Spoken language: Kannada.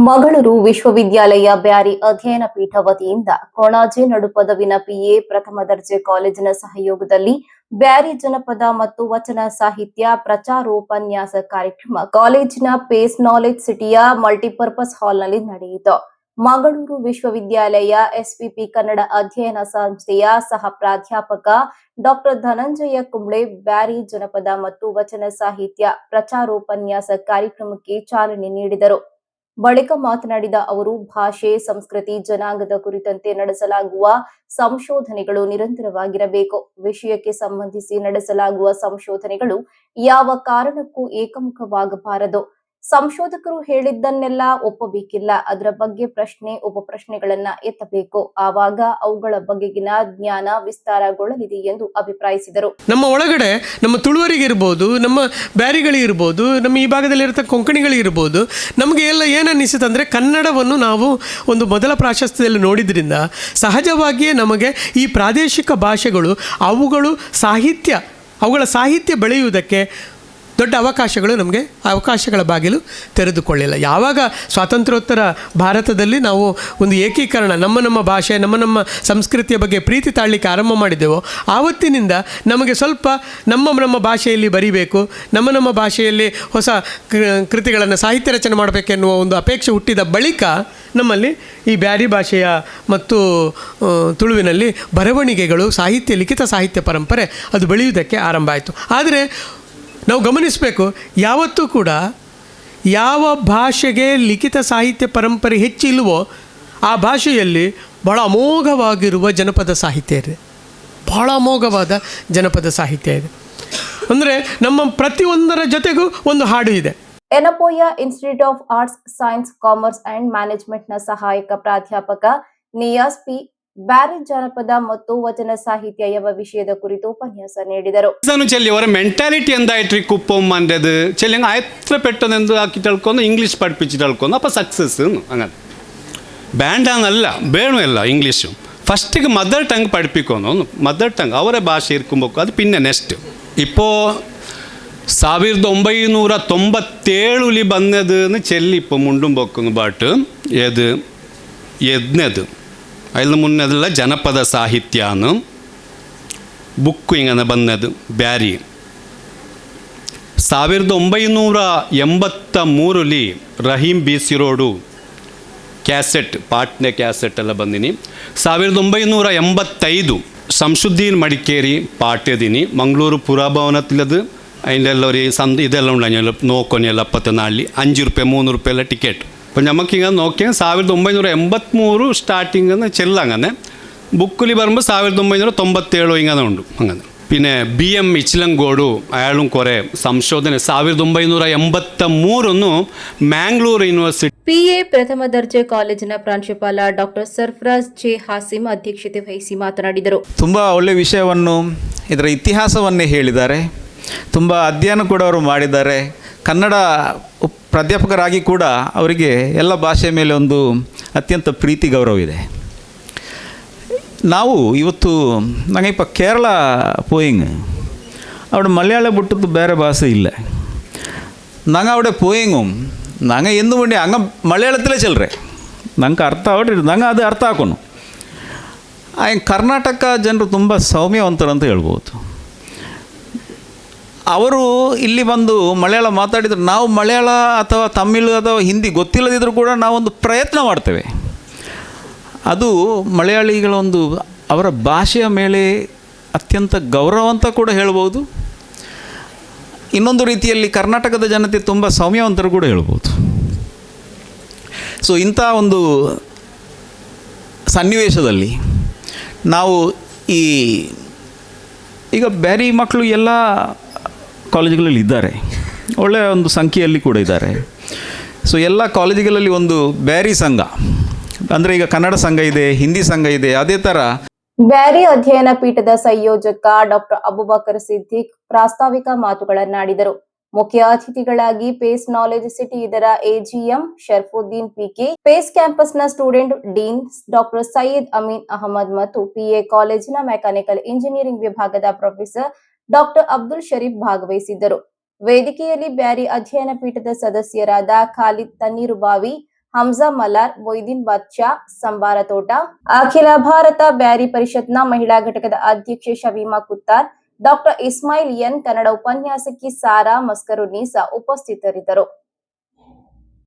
ಮಗಳೂರು ವಿಶ್ವವಿದ್ಯಾಲಯ ಬ್ಯಾರಿ ಅಧ್ಯಯನ ಪೀಠ ವತಿಯಿಂದ ಕೊಣಾಜೆ ನಡುಪದವಿನ ಪಿಎ ಪ್ರಥಮ ದರ್ಜೆ ಕಾಲೇಜಿನ ಸಹಯೋಗದಲ್ಲಿ ಬ್ಯಾರಿ ಜನಪದ ಮತ್ತು ವಚನ ಸಾಹಿತ್ಯ ಪ್ರಚಾರೋಪನ್ಯಾಸ ಕಾರ್ಯಕ್ರಮ ಕಾಲೇಜಿನ ಪೇಸ್ ನಾಲೆಜ್ ಸಿಟಿಯ ಮಲ್ಟಿಪರ್ಪಸ್ ಹಾಲ್ನಲ್ಲಿ ನಡೆಯಿತು. ಮಂಗಳೂರು ವಿಶ್ವವಿದ್ಯಾಲಯ ಎಸ್ವಿಪಿ ಕನ್ನಡ ಅಧ್ಯಯನ ಸಂಸ್ಥೆಯ ಸಹ ಪ್ರಾಧ್ಯಾಪಕ ಡಾಕ್ಟರ್ ಧನಂಜಯ ಕುಂಬ್ಳೆ ಬ್ಯಾರಿ ಜನಪದ ಮತ್ತು ವಚನ ಸಾಹಿತ್ಯ ಪ್ರಚಾರೋಪನ್ಯಾಸ ಕಾರ್ಯಕ್ರಮಕ್ಕೆ ಚಾಲನೆ ನೀಡಿದರು. ಬಳಿಕ ಮಾತನಾಡಿದ ಅವರು, ಭಾಷೆ, ಸಂಸ್ಕೃತಿ, ಜನಾಂಗದ ಕುರಿತಂತೆ ನಡೆಸಲಾಗುವ ಸಂಶೋಧನೆಗಳು ನಿರಂತರವಾಗಿರಬೇಕು. ವಿಷಯಕ್ಕೆ ಸಂಬಂಧಿಸಿ ನಡೆಸಲಾಗುವ ಸಂಶೋಧನೆಗಳು ಯಾವ ಕಾರಣಕ್ಕೂ ಏಕಮುಖವಾಗಬಾರದು. ಸಂಶೋಧಕರು ಹೇಳಿದ್ದನ್ನೆಲ್ಲ ಒಪ್ಪಬೇಕಿಲ್ಲ. ಅದರ ಬಗ್ಗೆ ಪ್ರಶ್ನೆ, ಉಪಪ್ರಶ್ನೆಗಳನ್ನ ಎತ್ತಬೇಕು. ಆವಾಗ ಅವುಗಳ ಬಗೆಗಿನ ಜ್ಞಾನ ವಿಸ್ತಾರಗೊಳ್ಳಲಿದೆ ಎಂದು ಅಭಿಪ್ರಾಯಿಸಿದರು. ನಮ್ಮ ಒಳಗಡೆ ನಮ್ಮ ತುಳುವರಿಗಿರ್ಬೋದು, ನಮ್ಮ ಬ್ಯಾರಿಗಳಿರ್ಬೋದು, ನಮ್ಮ ಈ ಭಾಗದಲ್ಲಿರತಕ್ಕ ಕೊಂಕಣಿಗಳಿರ್ಬೋದು, ನಮಗೆ ಎಲ್ಲ ಏನನ್ನಿಸುತ್ತಂದರೆ ಕನ್ನಡವನ್ನು ನಾವು ಒಂದು ಮೊದಲ ಪ್ರಾಶಸ್ತ್ಯದಲ್ಲಿ ನೋಡಿದ್ರಿಂದ ಸಹಜವಾಗಿಯೇ ನಮಗೆ ಈ ಪ್ರಾದೇಶಿಕ ಭಾಷೆಗಳು ಅವುಗಳ ಸಾಹಿತ್ಯ ಬೆಳೆಯುವುದಕ್ಕೆ ದೊಡ್ಡ ಅವಕಾಶಗಳು ನಮಗೆ ಅವಕಾಶಗಳ ಬಾಗಿಲು ತೆರೆದುಕೊಳ್ಳಿಲ್ಲ. ಯಾವಾಗ ಸ್ವಾತಂತ್ರ್ಯೋತ್ತರ ಭಾರತದಲ್ಲಿ ನಾವು ಒಂದು ಏಕೀಕರಣ, ನಮ್ಮ ಭಾಷೆ, ನಮ್ಮ ಸಂಸ್ಕೃತಿಯ ಬಗ್ಗೆ ಪ್ರೀತಿ ತಾಳಲಿಕ್ಕೆ ಆರಂಭ ಮಾಡಿದ್ದೆವೋ ಆವತ್ತಿನಿಂದ ನಮಗೆ ಸ್ವಲ್ಪ ನಮ್ಮ ಭಾಷೆಯಲ್ಲಿ ಬರೀಬೇಕು, ನಮ್ಮ ಭಾಷೆಯಲ್ಲಿ ಹೊಸ ಕೃತಿಗಳನ್ನು ಸಾಹಿತ್ಯ ರಚನೆ ಮಾಡಬೇಕೆನ್ನುವ ಒಂದು ಅಪೇಕ್ಷೆ ಹುಟ್ಟಿದ ಬಳಿಕ ನಮ್ಮಲ್ಲಿ ಈ ಬ್ಯಾರಿ ಭಾಷೆಯ ಮತ್ತು ತುಳುವಿನಲ್ಲಿ ಬರವಣಿಗೆಗಳು, ಲಿಖಿತ ಸಾಹಿತ್ಯ ಪರಂಪರೆ ಅದು ಬೆಳೆಯುವುದಕ್ಕೆ ಆರಂಭ ಆಯಿತು. ಆದರೆ ನಾವು ಗಮನಿಸಬೇಕು, ಯಾವತ್ತೂ ಕೂಡ ಯಾವ ಭಾಷೆಗೆ ಲಿಖಿತ ಸಾಹಿತ್ಯ ಪರಂಪರೆ ಹೆಚ್ಚಿಲ್ವೋ ಆ ಭಾಷೆಯಲ್ಲಿ ಬಹಳ ಅಮೋಘವಾಗಿರುವ ಜನಪದ ಸಾಹಿತ್ಯ ಇದೆ, ಬಹಳ ಅಮೋಘವಾದ ಜನಪದ ಸಾಹಿತ್ಯ ಇದೆ. ಅಂದರೆ ನಮ್ಮ ಪ್ರತಿಯೊಂದರ ಜೊತೆಗೂ ಒಂದು ಹಾಡು ಇದೆ. Yenepoya institute of arts, science, commerce and ಮ್ಯಾನೇಜ್ಮೆಂಟ್ನ ಸಹಾಯಕ ಪ್ರಾಧ್ಯಾಪಕ ನಿಯಾಸ್ ಪಿ ಬ್ಯಾರಿ ಜನಪದ ಮತ್ತು ವಚನ ಸಾಹಿತ್ಯ ಎಂಬ ವಿಷಯದ ಕುರಿತು ಉಪನ್ಯಾಸ ನೀಡಿದರು. ಅವರ ಮೆಂಟಾಲಿಟಿ എന്തായിട്ട് കുപ്പമ്മൻ്റെത് ചെല്ലിങ് എത്ര പെട്ടെന്ന് എന്ത് ആക്കിയിട്ടെടുക്കുന്നു, ഇംഗ്ലീഷ് പഠിപ്പിച്ചിട്ടെടുക്കുന്നു, അപ്പോൾ സക്സസ് അങ്ങനെ വേണ്ടാന്നല്ല, വേണമല്ല ഇംഗ്ലീഷും ഫസ്റ്റ് മദർ ടങ് പഠിപ്പിക്കുന്നു. മദർ ടങ് അവരെ ഭാഷ ഇരിക്കുമ്പോൾ അത് പിന്നെ നെക്സ്റ്റ്. ഇപ്പോൾ 1997 ಬಂದದು ಚೆಲ್ಲಿ ഇപ്പോൾ ಮುಂಡುം പൊക്കുന്നു പാട്ട് ഏത് എന്നത് അതിന് മുന്നേതുള്ള ಜನಪದ ಸಾಹಿತ್ಯನು ಬುಕ್ಕು ಹಿಂಗನೆ ಬಂದದ್ದು Beary. 1983 Rahim BC road cassette, ಪಾಟ್ನೆ ಕ್ಯಾಸೆಟ್ ಎಲ್ಲ ಬಂದಿನಿ. 1985 ಶಂಸುದ್ದೀನ್ ಮಡಿಕೇರಿ ಪಾಟ್ಯದಿನಿ ಮಂಗಳೂರು ಪುರಭವನത്തിലത് അതിൻ്റെ എല്ലാം ഒരു ഇതെല്ലാം ഉണ്ടായി നോക്കൊന്നെല്ലാം 74 5 ರೂಪಾಯಿ 3 ರೂಪಾಯಿ ಎಲ್ಲ ಟಿಕೆಟ್. അപ്പോൾ നമുക്കിങ്ങനെ നോക്കിയാൽ 1983 സ്റ്റാർട്ടിങ് ചെല്ലങ്ങനെ ബുക്കിൽ പറയുമ്പോൾ 1997 ഇങ്ങനെ ഉണ്ട്. അങ്ങനെ പിന്നെ BM ഇച്ചിലങ്കോಡು അയാളും കുറേ ಸಂಶೋಧನೆ 1983 ಮ್ಯಾಂಗ್ಳೂರು ಯೂನಿವರ್ಸಿಟಿ ಪಿಎ ಪ್ರಥಮ ದರ್ಜೆ ಕಾಲೇಜಿನ ಪ್ರಾಂಶುಪಾಲ ಡಾಕ್ಟರ್ ಸರ್ಫರಾಜ್ ಜೆ ಹಾಸಿಮ್ ಅಧ್ಯಕ್ಷತೆ ವಹಿಸಿ ಮಾತನಾಡಿದರು. ತುಂಬ ಒಳ್ಳೆಯ ವಿಷಯವನ್ನು, ಇದರ ಇತಿಹಾಸವನ್ನೇ ಹೇಳಿದ್ದಾರೆ. ತುಂಬ ಅಧ್ಯಯನ ಕೂಡ ಅವರು ಮಾಡಿದ್ದಾರೆ. ಕನ್ನಡ ಪ್ರಾಧ್ಯಾಪಕರಾಗಿ ಕೂಡ ಅವರಿಗೆ ಎಲ್ಲ ಭಾಷೆಯ ಮೇಲೆ ಒಂದು ಅತ್ಯಂತ ಪ್ರೀತಿ ಗೌರವ ಇದೆ. ನಾವು ಇವತ್ತು ನಂಗೆ ಇಪ್ಪ ಕೇರಳ പോയിങ് അവിടെ മലയാളം വിട്ടത് ಬೇರೆ ഭാഷ ഇല്ല. ഞങ്ങൾ അവിടെ പോയിങ്ങും ഞങ്ങൾ എന്തു വേണ്ടി അങ്ങ് മലയാളത്തിലೇ ചെല്ലರೆ ನಂಗೆ ಅರ್ಥ ಆಡ್ರಿ, ನಂಗೆ ಅದು ಅರ್ಥ ಹಾಕೋಣ. ಕರ್ನಾಟಕ ಜನರು ತುಂಬ ಸೌಮ್ಯವಂತರಂತ ಹೇಳ್ಬೋದು. ಅವರು ಇಲ್ಲಿ ಬಂದು ಮಲಯಾಳ ಮಾತಾಡಿದರೆ ನಾವು ಮಲಯಾಳ ಅಥವಾ ತಮಿಳು ಅಥವಾ ಹಿಂದಿ ಗೊತ್ತಿಲ್ಲದಿದ್ದರೂ ಕೂಡ ನಾವೊಂದು ಪ್ರಯತ್ನ ಮಾಡ್ತೇವೆ. ಅದು ಮಲಯಾಳಿಗಳ ಒಂದು ಅವರ ಭಾಷೆಯ ಮೇಲೆ ಅತ್ಯಂತ ಗೌರವ ಅಂತ ಕೂಡ ಹೇಳ್ಬೋದು. ಇನ್ನೊಂದು ರೀತಿಯಲ್ಲಿ ಕರ್ನಾಟಕದ ಜನತೆ ತುಂಬ ಸೌಮ್ಯವಂತರು ಕೂಡ ಹೇಳ್ಬೋದು. ಸೊ ಇಂಥ ಒಂದು ಸನ್ನಿವೇಶದಲ್ಲಿ ನಾವು ಈಗ ಬ್ಯಾರಿ ಮಕ್ಕಳು ಎಲ್ಲ ಕಾಲೇಜುಗಳಲ್ಲಿ ಇದ್ದಾರೆ, ಒಳ್ಳೆಯ ಒಂದು ಸಂಖ್ಯೆಯಲ್ಲಿ ಕೂಡ ಇದ್ದಾರೆ. ಸೊ ಎಲ್ಲ ಕಾಲೇಜುಗಳಲ್ಲಿ ಒಂದು ಬ್ಯಾರಿ ಸಂಘ ಅಂದರೆ ಈಗ ಕನ್ನಡ ಸಂಘ ಇದೆ, ಹಿಂದಿ ಸಂಘ ಇದೆ. ಅದೇ ಥರ ಬ್ಯಾರಿ ಅಧ್ಯಯನ ಪೀಠದ ಸಂಯೋಜಕ ಡಾಕ್ಟರ್ ಅಬುಬಕರ್ ಸಿದ್ದಿಕ್ ಪ್ರಾಸ್ತಾವಿಕ ಮಾತುಗಳನ್ನಾಡಿದರು. ಮುಖ್ಯ ಅತಿಥಿಗಳಾಗಿ ಪೇಸ್ ನಾಲೆಜ್ ಸಿಟಿ ಇದರ ಎಜಿಎಂ ಶರ್ಫುದ್ದೀನ್ ಪಿಕೆ, ಪೇಸ್ ಕ್ಯಾಂಪಸ್ನ student dean doctor Syed Ameen Ahmed ಮತ್ತು ಪಿಎ ಕಾಲೇಜಿನ ಮೆಕ್ಯಾನಿಕಲ್ ಇಂಜಿನಿಯರಿಂಗ್ ವಿಭಾಗದ ಪ್ರೊಫೆಸರ್ ಡಾಕ್ಟರ್ ಅಬ್ದುಲ್ ಶರೀಫ್ ಭಾಗವಹಿಸಿದ್ದರು. ವೇದಿಕೆಯಲ್ಲಿ ಬ್ಯಾರಿ ಅಧ್ಯಯನ ಪೀಠದ ಸದಸ್ಯರಾದ ಖಾಲಿದ್ ತಣ್ಣೀರುಬಾವಿ ಹಂಜಾ ಮಲಾರ್, ಮೊಯ್ದೀನ್ ಬಾದ್ಶಾ, ಸಂಬಾರ ತೋಟ, ಅಖಿಲ ಭಾರತ ಬ್ಯಾರಿ ಪರಿಷತ್ನ ಮಹಿಳಾ ಘಟಕದ ಅಧ್ಯಕ್ಷೆ ಶಮೀಮಾ ಕುತ್ತಾರ್, ಡಾಕ್ಟರ್ ಇಸ್ಮಾಯಿಲ್ ಎನ್, ಕನ್ನಡ ಉಪನ್ಯಾಸಕಿ ಸಾರಾ ಮಸ್ಕರುನ್ನೀಸಾ ಉಪಸ್ಥಿತರಿದ್ದರು.